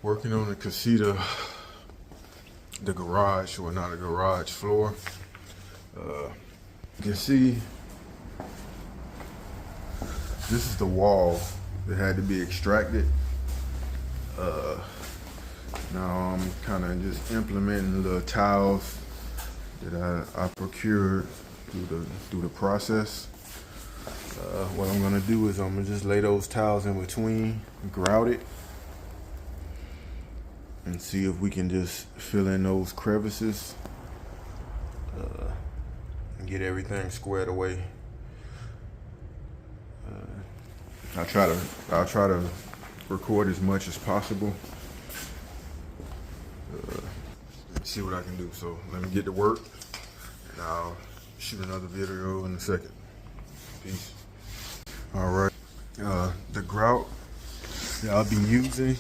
Working on the Casita, the garage, or not a garage floor. You can see this is the wall that had to be extracted. Now I'm kind of just implementing the tiles that I procured through the process. What I'm gonna do is I'm gonna just lay those tiles in between, grout it, and see if we can just fill in those crevices and get everything squared away. I'll try to record as much as possible. See what I can do. So let me get to work, and I'll shoot another video in a second. Peace. All right. The grout that I'll be using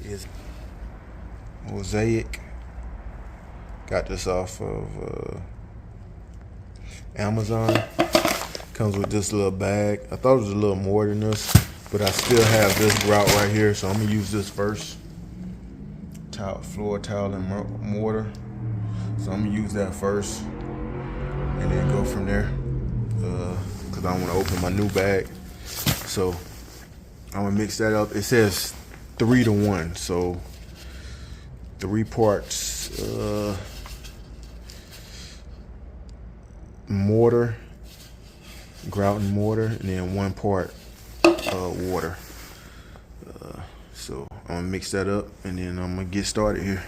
is Mosaic. Got this off of Amazon. Comes with this little bag. I thought it was a little more than this, but I still have this grout right here, so I'm gonna use this first. Floor tile and mortar. So I'm gonna use that first, and then go from there. Cause I want to open my new bag. So I'm gonna mix that up. It says 3 to 1, so 3 parts mortar, grout and mortar, and then 1 part water. So I'm gonna mix that up, and then I'm gonna get started here.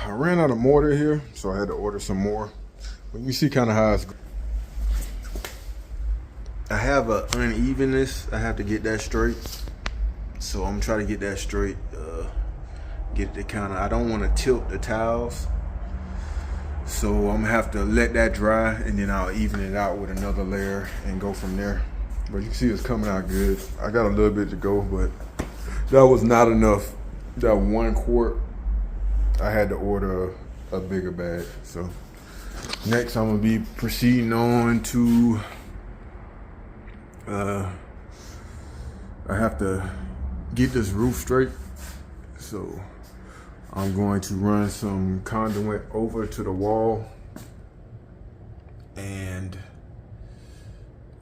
I ran out of mortar here, so I had to order some more. But you see kind of how it's. I have an unevenness. I have to get that straight. So I'm trying to get that straight. Get the kind of. I don't want to tilt the tiles. So I'm gonna have to let that dry, and then I'll even it out with another layer and go from there. But you can see it's coming out good. I got a little bit to go, but that was not enough. That 1 quart, I had to order a bigger bag. So next I'm gonna be proceeding on to, I have to get this roof straight. So I'm going to run some conduit over to the wall, and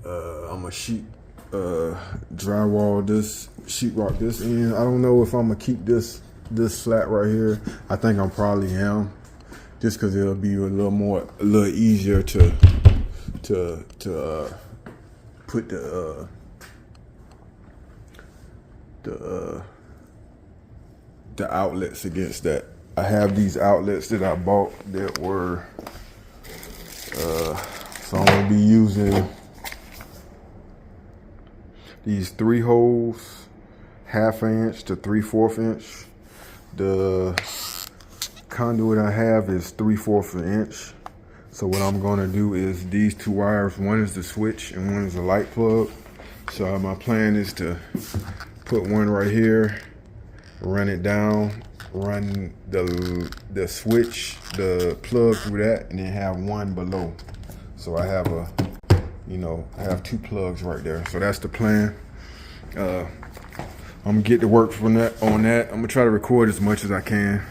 I'm gonna drywall this, sheetrock this in. I don't know if I'm gonna keep this flat right here. I think I probably am, just because it'll be a little easier to put the outlets against that. I have these outlets that I bought that were so I'm gonna be using these 3 holes, 1/2 inch to 3/4 inch. The conduit I have is 3/4 inch. So what I'm gonna do is these 2 wires, one is the switch and one is the light plug. So my plan is to put one right here, run it down, run the switch, the plug through that, and then have one below. So I have I have 2 plugs right there. So that's the plan. I'm gonna get to work on that. I'm gonna try to record as much as I can.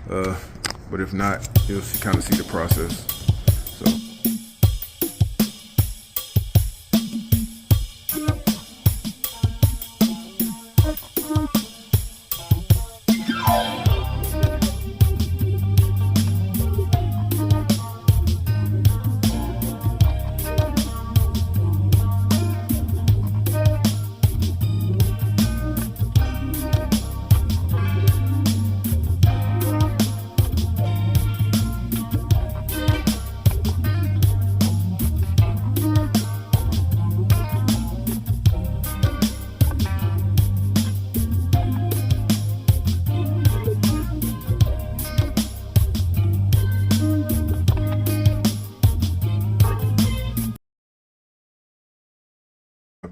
But if not, you'll kind of see the process. So.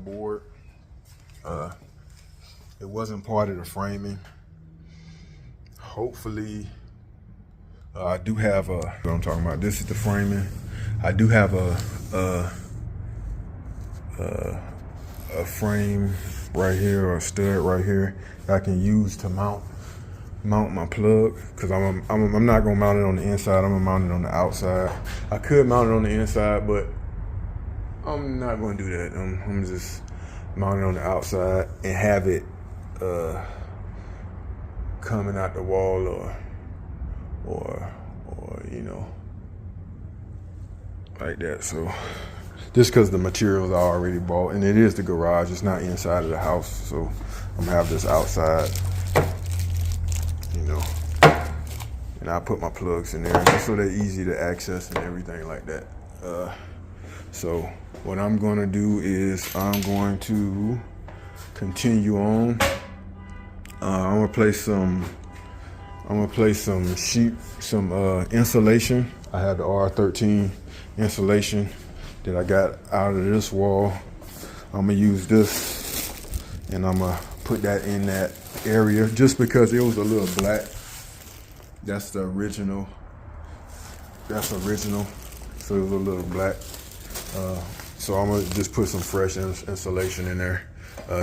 Board, it wasn't part of the framing. Hopefully, I do have what I'm talking about. This is the framing. I do have a frame right here, or a stud right here that I can use to mount my plug, because I'm not gonna mount it on the inside. I'm gonna mount it on the outside. I could mount it on the inside, but I'm not gonna do that. I'm just mount it on the outside and have it coming out the wall, or like that. So just because the materials are already bought, and it is the garage, it's not inside of the house. So I'm gonna have this outside, and I put my plugs in there just so they're easy to access and everything like that. So what I'm gonna do is I'm going to continue on. I'm gonna place some insulation. I have the R13 insulation that I got out of this wall. I'm gonna use this, and I'm gonna put that in that area just because it was a little black. That's the original. So it was a little black. So I'm gonna just put some fresh insulation in there,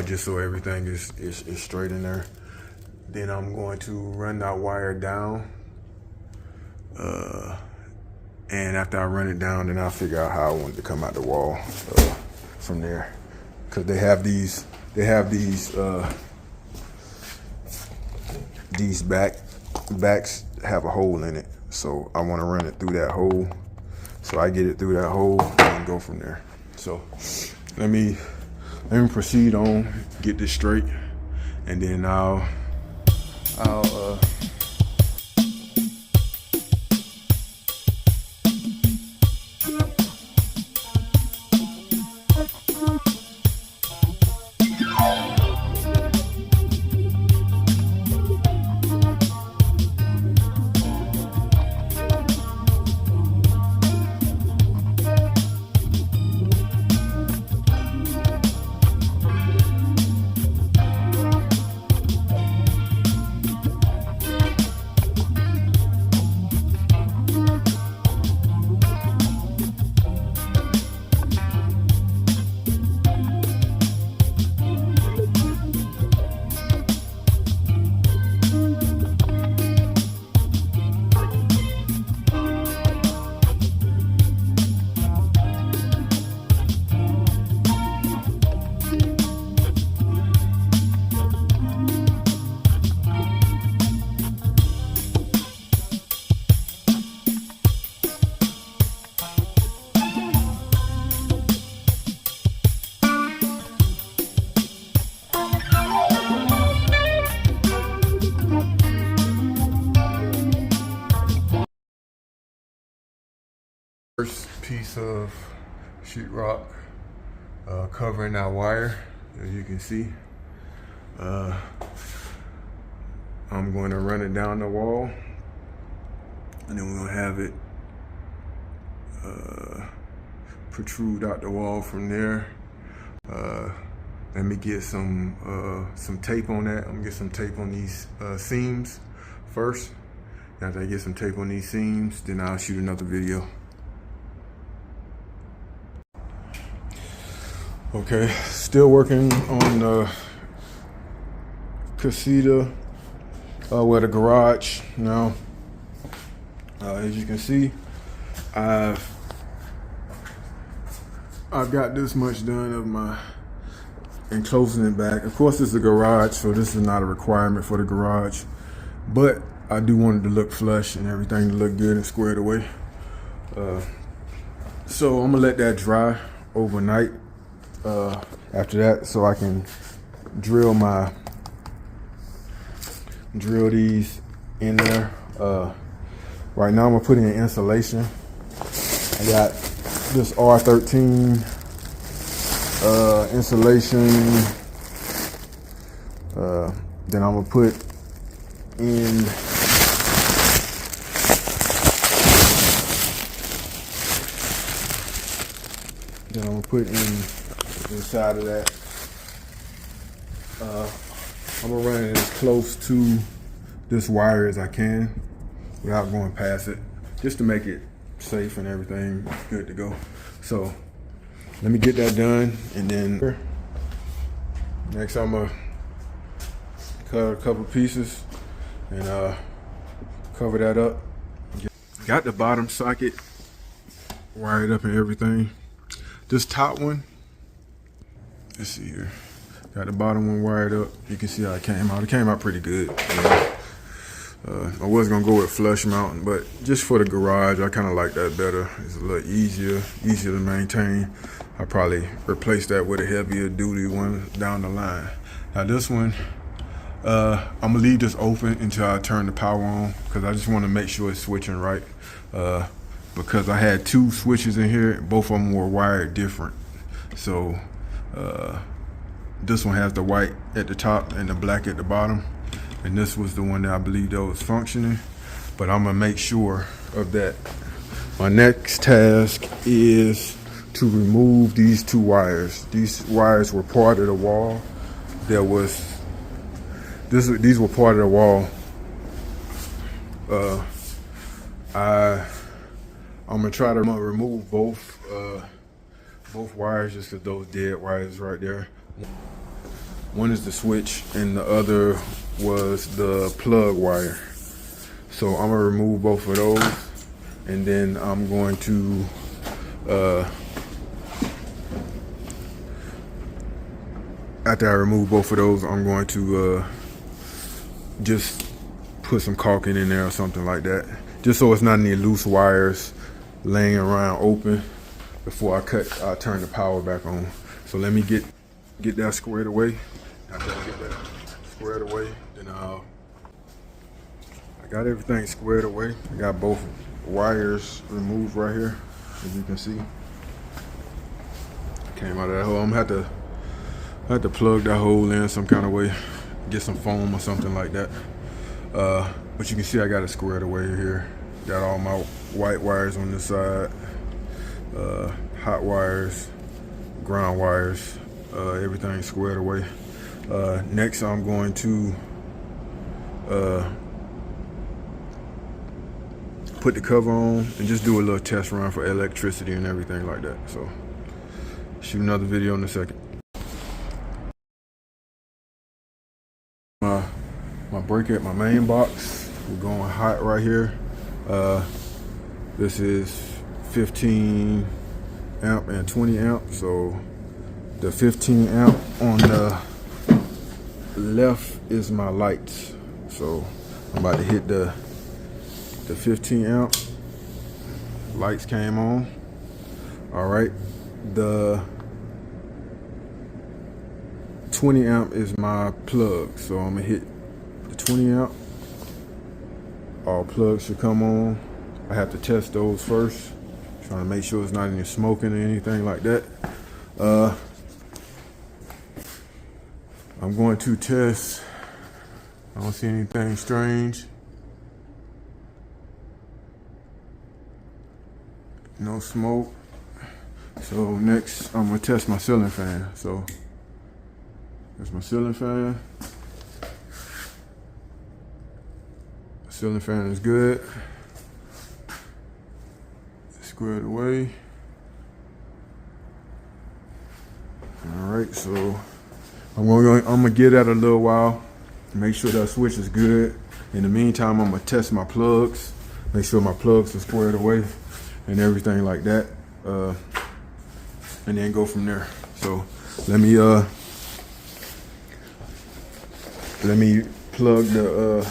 just so everything is straight in there. Then I'm going to run that wire down, and after I run it down, then I'll figure out how I want it to come out the wall from there. Cause they have these backs have a hole in it, so I want to run it through that hole. So I get it through that hole and go from there. So let me proceed on, get this straight, and then I'll First piece of sheetrock covering our wire, as you can see. I'm going to run it down the wall, and then we're going to have it protrude out the wall from there. Let me get some tape on that. I'm gonna get some tape on these seams first. After I get some tape on these seams, then I'll shoot another video. Okay, still working on the Casita with a garage now. As you can see, I've got this much done of my enclosing it back. Of course, it's a garage, so this is not a requirement for the garage, but I do want it to look flush and everything to look good and squared away. So I'm gonna let that dry overnight after that, so I can drill these in there. Right now I'm gonna put in insulation. I got this R13 insulation. Then I'm gonna put in inside of that. I'm gonna run it as close to this wire as I can without going past it, just to make it safe and everything good to go. So let me get that done, and then next I'm gonna cut a couple pieces and cover that up. Got the bottom socket wired up and everything. This top one, let's see here. Got the bottom one wired up. You can see how it came out. It came out pretty good. I was gonna go with flush mounting, but just for the garage, I kind of like that better. It's a little easier to maintain. I probably replace that with a heavier duty one down the line. Now this one, I'm gonna leave this open until I turn the power on, because I just want to make sure it's switching right. Because I had two switches in here, both of them were wired different. So this one has the white at the top and the black at the bottom. And this was the one that I believe that was functioning, but I'm gonna make sure of that. My next task is to remove these two wires. These wires were part of the wall. These were part of the wall. I'm gonna remove both wires, just because those dead wires right there. One is the switch and the other was the plug wire. So I'm gonna remove both of those, and then I'm going to after I remove both of those, I'm going to just put some caulking in there or something like that, just so it's not any loose wires laying around open before I turn the power back on. So let me get that squared away. After I get that squared away, then I got everything squared away. I got both wires removed right here, as you can see. Came out of that hole. I'm gonna have to plug that hole in some kind of way, get some foam or something like that. But you can see I got it squared away here. Got all my white wires on this side, hot wires, ground wires, everything squared away. Next I'm going to put the cover on and just do a little test run for electricity and everything like that. So shoot another video in a second. My breaker at my main box, we're going hot right here. This is 15 amp and 20 amp. So the 15 amp on the left is my lights. So I'm about to hit the 15 amp. Lights came on. All right. The 20 amp is my plug. So I'm gonna hit the 20 amp. All plugs should come on. I have to test those first, Trying to make sure it's not any smoking or anything like that. I'm going to test. I don't see anything strange. No smoke. So next, I'm gonna test my ceiling fan. So that's my ceiling fan. The ceiling fan is good. Squared away. All right, so I'm gonna get that a little while. Make sure that switch is good. In the meantime, I'm gonna test my plugs. Make sure my plugs are squared away and everything like that. And then go from there. So let me plug the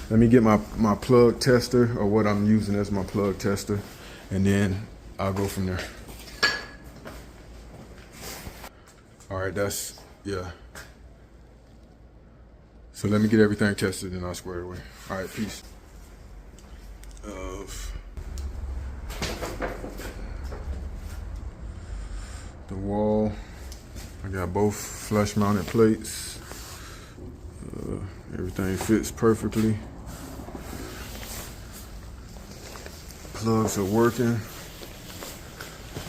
let me get my plug tester, or what I'm using as my plug tester, and then I'll go from there. All right, that's, yeah. So let me get everything tested and I'll square it away. All right, peace. The wall, I got both flush mounted plates. Everything fits perfectly. Plugs are working,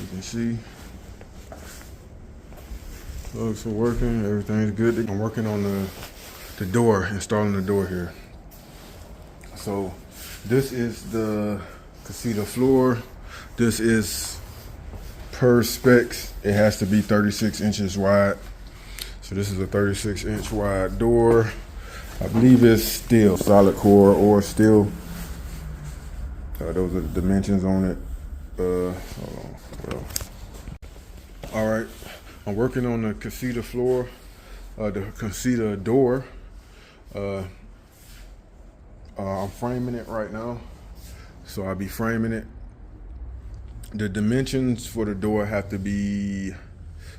you can see. Plugs are working, everything's good. I'm working on the door, installing the door here. So this is the Casita floor. This is per specs, it has to be 36 inches wide. So this is a 36-inch wide door. I believe it's steel, solid core or steel. Those are the dimensions on it. Hold on. Well, all right, I'm working on the Casita floor, the Casita door. I'm framing it right now. So I'll be framing it. The dimensions for the door have to be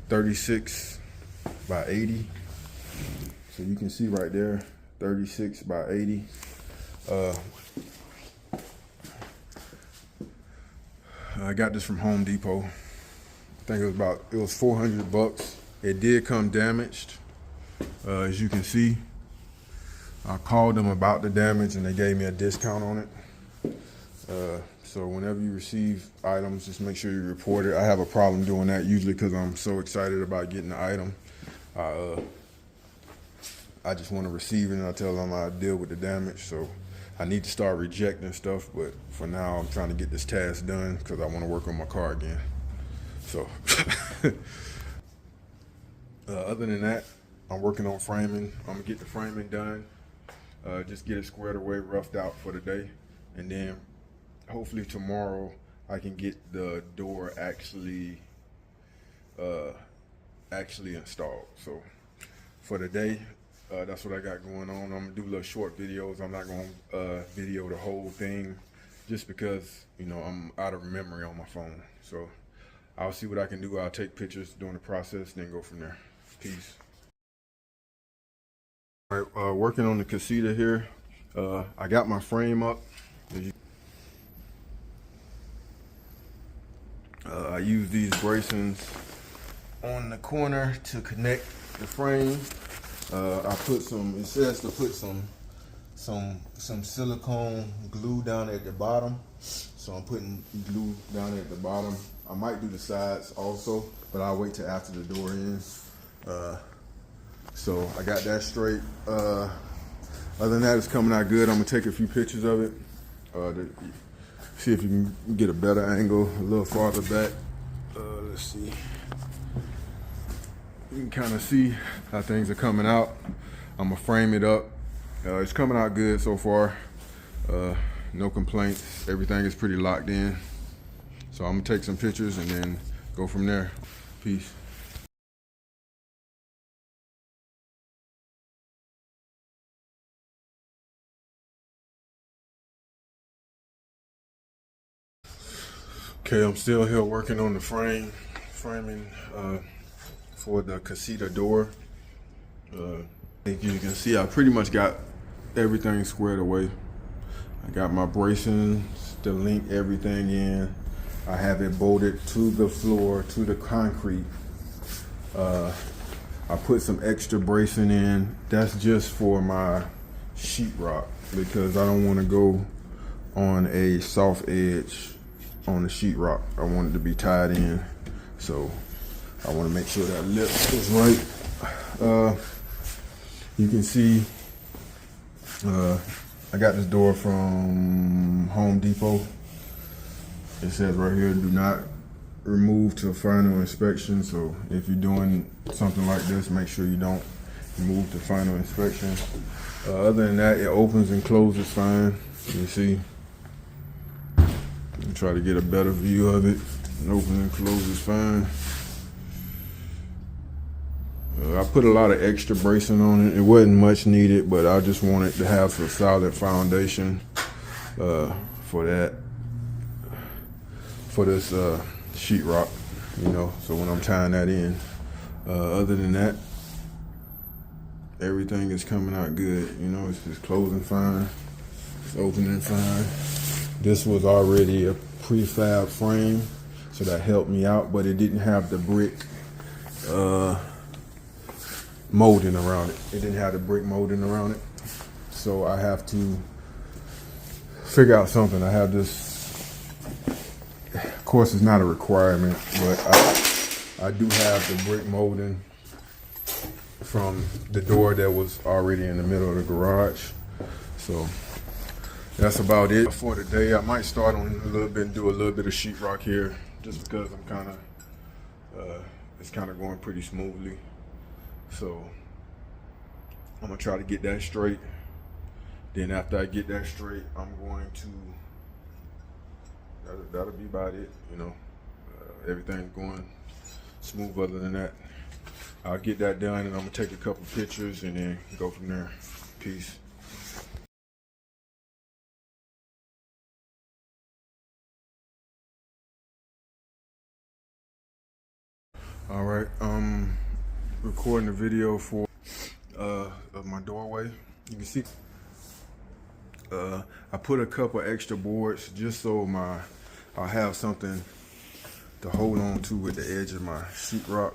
36 by 80. So you can see right there, 36 by 80. I got this from Home Depot. I think it was 400 bucks. It did come damaged, as you can see. I called them about the damage and they gave me a discount on it. So whenever you receive items, just make sure you report it. I have a problem doing that usually because I'm so excited about getting the item. I just want to receive it and I tell them I deal with the damage. So I need to start rejecting stuff, but for now I'm trying to get this task done because I want to work on my car again. So other than that, I'm working on framing. I'm gonna get the framing done. Just get it squared away, roughed out for the day, and then hopefully tomorrow I can get the door actually installed. So for the day, that's what I got going on. I'm gonna do little short videos. I'm not gonna video the whole thing just because, you know, I'm out of memory on my phone. So I'll see what I can do. I'll take pictures during the process, then go from there. Peace. All right, working on the Casita here. I got my frame up. I use these bracings on the corner to connect the frame. I put it says to put some silicone glue down at the bottom. So I'm putting glue down at the bottom. I might do the sides also, but I'll wait till after the door ends. So I got that straight. Other than that, it's coming out good. I'm gonna take a few pictures of it to see if you can get a better angle, a little farther back. Let's see. You can kind of see how things are coming out. I'm gonna frame it up. It's coming out good so far. No complaints. Everything is pretty locked in. So I'm gonna take some pictures and then go from there. Peace. Okay, I'm still here working on the framing for the Casita door. As you can see, I pretty much got everything squared away. I got my bracings to link everything in. I have it bolted to the floor, to the concrete. I put some extra bracing in. That's just for my sheetrock because I don't want to go on a soft edge on the sheetrock. I want it to be tied in. So I want to make sure that lip is right. You can see I got this door from Home Depot. It says right here, do not remove to final inspection. So if you're doing something like this, make sure you don't remove to final inspection. Other than that, it opens and closes fine. You see, try to get a better view of it. It opens and closes fine. I put a lot of extra bracing on it. It wasn't much needed, but I just wanted to have a solid foundation for this sheetrock, you know, so when I'm tying that in. Other than that, everything is coming out good. You know, it's just closing fine, it's opening fine. This was already a prefab frame, so that helped me out, but it didn't have the brick molding around it. It didn't have the brick molding around it. So I have to figure out something. I have this, of course it's not a requirement, but I do have the brick molding from the door that was already in the middle of the garage. So that's about it for today. I might start on a little bit and do a little bit of sheetrock here just because I'm kind of, it's kind of going pretty smoothly. So I'm gonna try to get that straight. Then after I get that straight, I'm going to, that'll be about it, you know. Everything's going smooth other than that. I'll get that done and I'm gonna take a couple pictures and then go from there. Peace. All right, recording a video for of my doorway. You can see I put a couple extra boards just so I'll have something to hold on to with the edge of my sheetrock.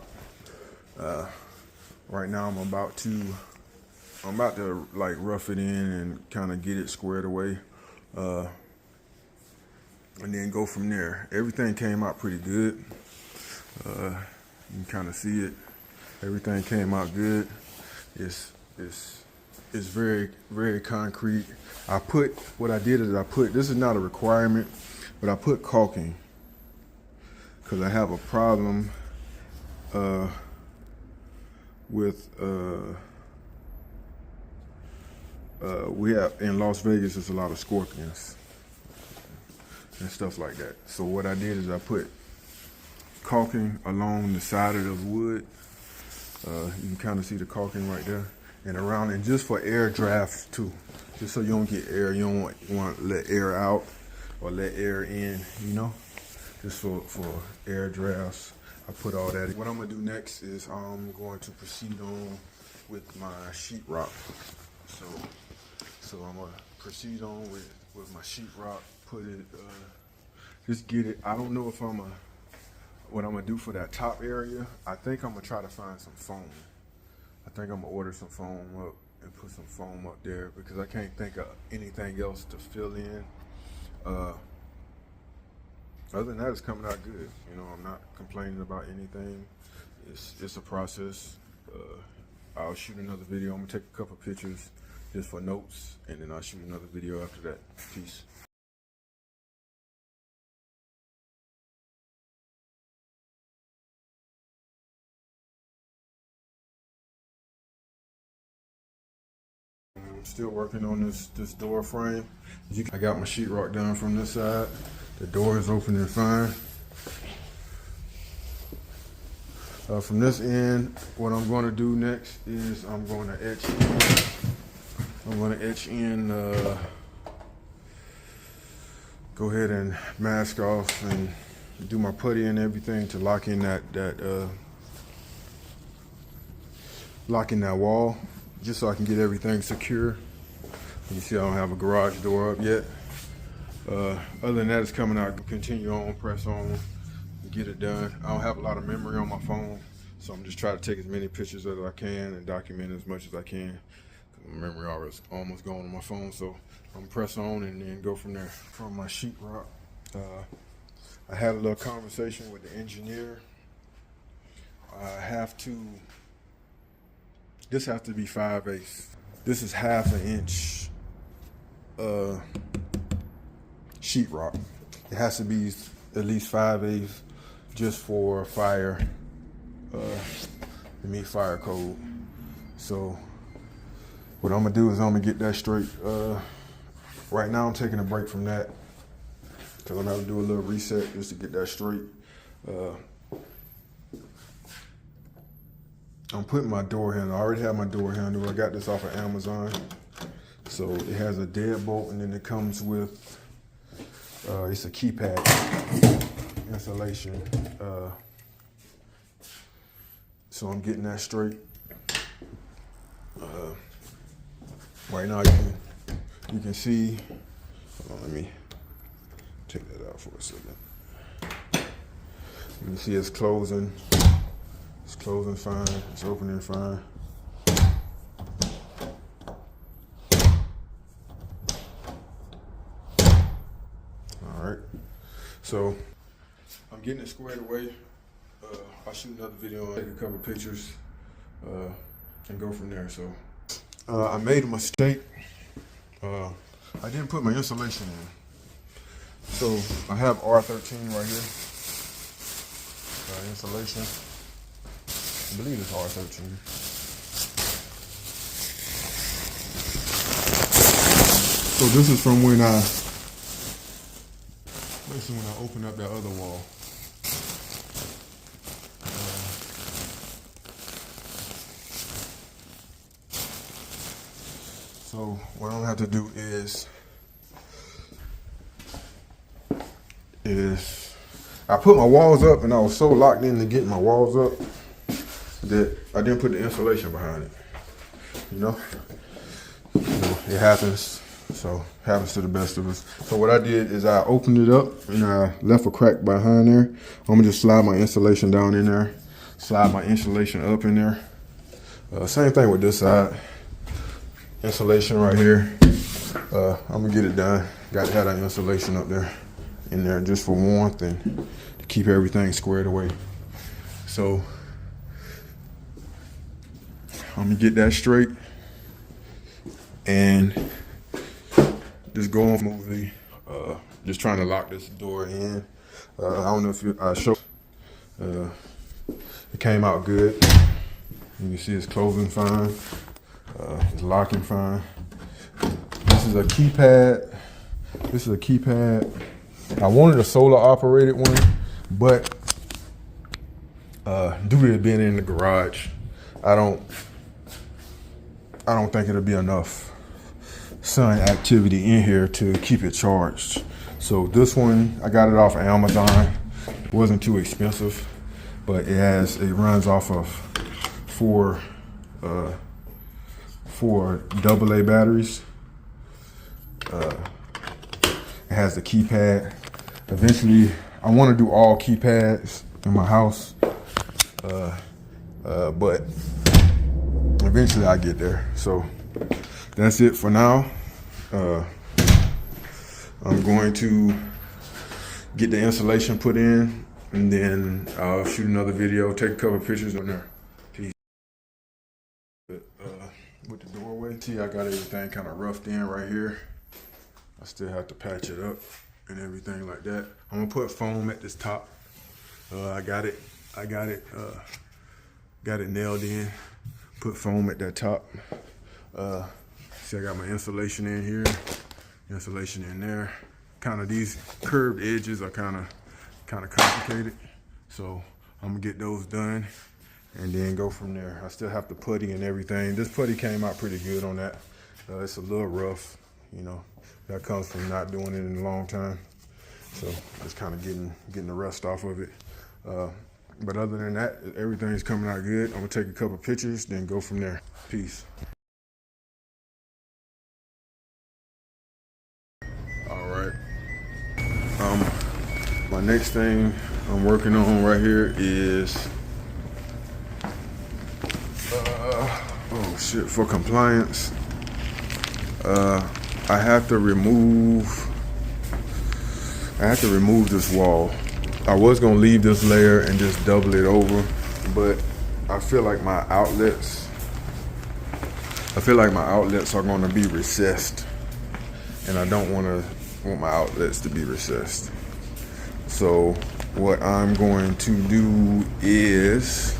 Right now I'm about to like rough it in and kind of get it squared away, and then go from there. Everything came out pretty good. You can kind of see it. Everything came out good. It's very, very concrete. What I did is this is not a requirement, but I put caulking because I have a problem with we have in Las Vegas, there's a lot of scorpions and stuff like that. So what I did is I put caulking along the side of the wood. You can kind of see the caulking right there and around, and just for air drafts too, just so you don't get air. You don't want to let air out or let air in, you know, just for air drafts. I put all that in. What I'm gonna do next is I'm going to proceed on with my sheetrock. So I'm gonna proceed on with my sheetrock, put it, just get it. I don't know if what I'm gonna do for that top area. I think I'm gonna try to find some foam. I think I'm gonna order some foam up and put some foam up there because I can't think of anything else to fill in. Other than that, it's coming out good. You know, I'm not complaining about anything. It's a process. I'll shoot another video. I'm gonna take a couple pictures just for notes, and then I'll shoot another video after that. Peace. I'm still working on this door frame. I got my sheetrock done from this side. The door is opening fine. From this end, what I'm going to do next is I'm going to etch in, go ahead and mask off and do my putty and everything to lock in that wall, just so I can get everything secure. You see I don't have a garage door up yet. Other than that, it's coming out. Continue on, press on, get it done. I don't have a lot of memory on my phone, so I'm just trying to take as many pictures as I can and document as much as I can. My memory almost gone on my phone, so I'm press on and then go from there. From my sheetrock, I had a little conversation with the engineer. This has to be 5/8. This is 1/2 inch sheetrock. It has to be at least 5/8 just for fire, to meet fire code. So what I'm gonna do is I'm gonna get that straight. Right now I'm taking a break from that because I'm gonna have to do a little reset just to get that straight. I'm putting my door handle. I already have my door handle. I got this off of Amazon. So it has a deadbolt, and then it comes with, it's a keypad installation. So I'm getting that straight. Right now you can see, hold on, let me take that out for a second. You can see it's closing. It's closing fine. It's opening fine. All right. So I'm getting it squared away. I'll shoot another video, take a couple pictures, and go from there. So I made a mistake. I didn't put my insulation in. So I have R13 right here. Insulation. I believe it's R13. So this is from when I opened up that other wall. So what I'm gonna have to do is I put my walls up, and I was so locked into getting my walls up that I didn't put the insulation behind it. You know, it happens. So it happens to the best of us. So what I did is I opened it up and I left a crack behind there. I'm gonna just slide my insulation down in there, slide my insulation up in there. Same thing with this side. Insulation right here. I'm gonna get it done. Got to have that insulation up there, in there, just for warmth and to keep everything squared away. So I'm gonna get that straight and just go on smoothly. Just trying to lock this door in. I don't know if I showed. It came out good. You can see it's closing fine. It's locking fine. This is a keypad. I wanted a solar operated one, but due to it being in the garage, I don't think it'll be enough sun activity in here to keep it charged. So this one, I got it off of Amazon. It wasn't too expensive, but it runs off of four AA batteries. It has the keypad. Eventually, I want to do all keypads in my house, but eventually I get there. So that's it for now. I'm going to get the insulation put in, and then I'll shoot another video, take a couple of pictures on there. Peace. With the doorway, see, I got everything kind of roughed in right here. I still have to patch it up and everything like that. I'm gonna put foam at this top. I got it nailed in. Put foam at that top. See, I got my insulation in here, insulation in there. Kind of these curved edges are kind of complicated. So I'm gonna get those done and then go from there. I still have to putty and everything. This putty came out pretty good on that. It's a little rough, you know. That comes from not doing it in a long time. So just kind of getting the rust off of it. But other than that, everything's coming out good. I'm gonna take a couple pictures, then go from there. Peace. All right, My next thing I'm working on right here is, oh shit, for compliance, I have to remove this wall. I was gonna leave this layer and just double it over, but I feel like my outlets are gonna be recessed, and I don't want my outlets to be recessed. So what I'm going to do is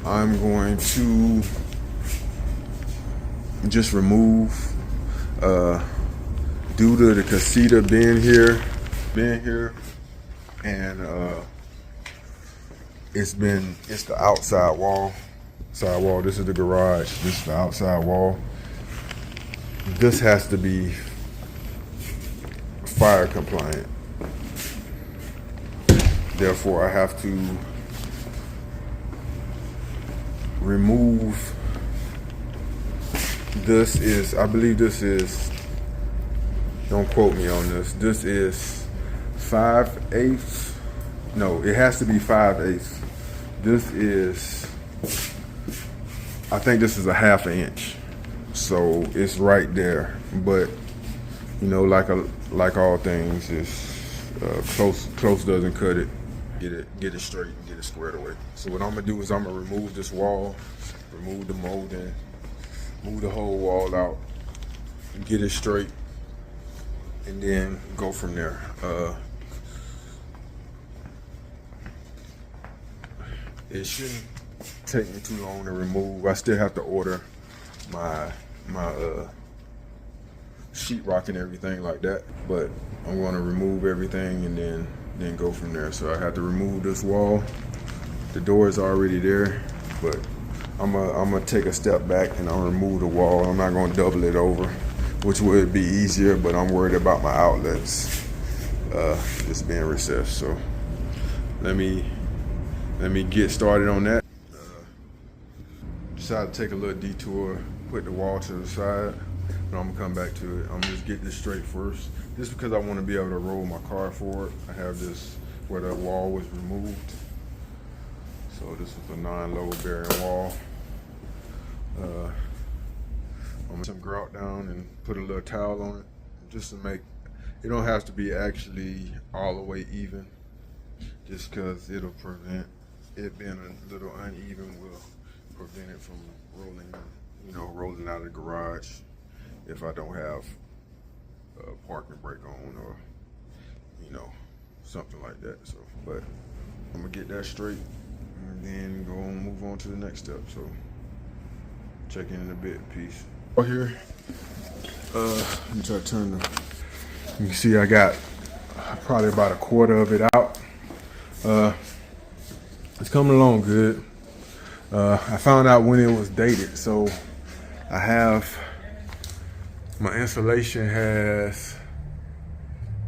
I'm going to just remove, due to the Casita being here, and it's the outside wall. This is the garage. This is the outside wall. This has to be fire compliant. Therefore, I have to remove. I believe this is, don't quote me on this. This is 5/8. No, it has to be 5/8. This is, I think this is a 1/2 inch. So it's right there. But you know, like all things, is close doesn't cut it. Get it straight and get it squared away. So what I'm gonna do is I'm gonna remove this wall, remove the molding, move the whole wall out, get it straight, and then go from there. It shouldn't take me too long to remove. I still have to order my sheetrock and everything like that, but I'm going to remove everything and then go from there. So I have to remove this wall. The door is already there, but I'm gonna take a step back and I'll remove the wall. I'm not going to double it over, which would be easier, but I'm worried about my outlets just being recessed. So let me get started on that. Decided to take a little detour, put the wall to the side, and I'm gonna come back to it. I'm gonna just get this straight first, just because I want to be able to roll my car forward. I have this where the wall was removed. So this is a non-load bearing wall. I'm gonna put some grout down and put a little towel on it, just to make it don't have to be actually all the way even, just because it'll prevent it being a little uneven. Will prevent it from rolling out of the garage if I don't have a parking brake on or something like that. So, but I'm gonna get that straight and then move on to the next step. So check in a bit. Peace. Right here, let me try to turn the. You can see I got probably about 1/4 of it out. It's coming along good. I found out when it was dated, so I have my installation has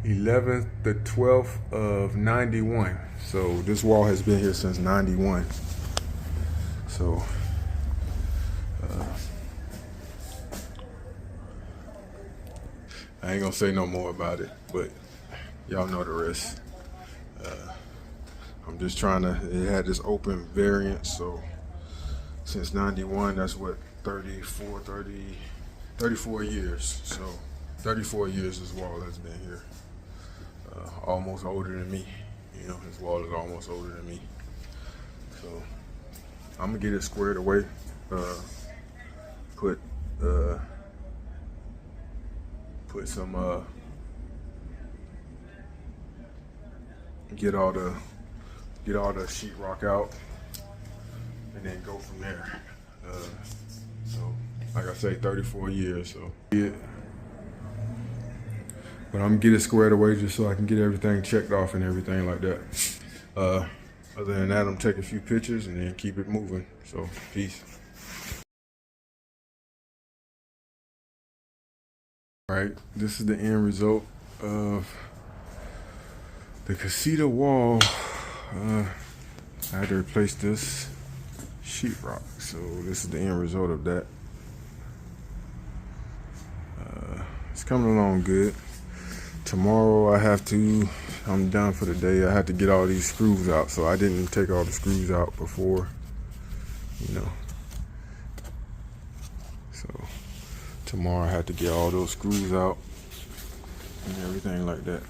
11th to 12th of 91. So this wall has been here since 91. So I ain't gonna say no more about it, but y'all know the rest. I'm just trying to, it had this open variant, so since 91, that's what, 34 years. So 34 years this wall has been here. Almost older than me. This wall is almost older than me. So I'm gonna get it squared away. Put some get all the sheetrock out, and then go from there. So, like I say, 34 years. So, yeah. But I'm gonna get it squared away just so I can get everything checked off and everything like that. Other than that, I'm taking a few pictures and then keep it moving. So, peace. All right, this is the end result of the Casita wall. I had to replace this sheetrock, so this is the end result of that. It's coming along good. Tomorrow I'm done for the day. I have to get all these screws out, so I didn't take all the screws out before, you know. So tomorrow I have to get all those screws out and everything like that.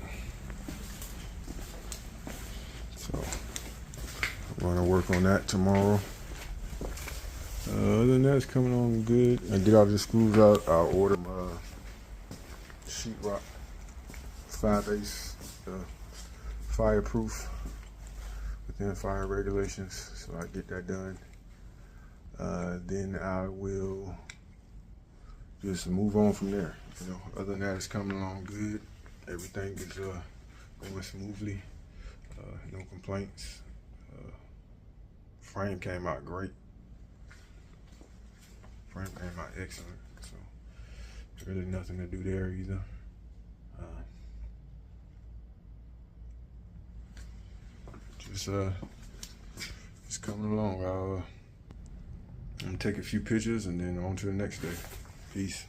So I'm gonna work on that tomorrow. Other than that, it's coming on good. I get all the screws out. I'll order my sheetrock 5/8 fireproof within fire regulations, so I get that done. Then I will just move on from there. You know, other than that, it's coming along good. Everything is going smoothly. No complaints. Frame came out great. Frame came out excellent. So really nothing to do there either. Just coming along. I'm gonna take a few pictures and then on to the next day. Peace.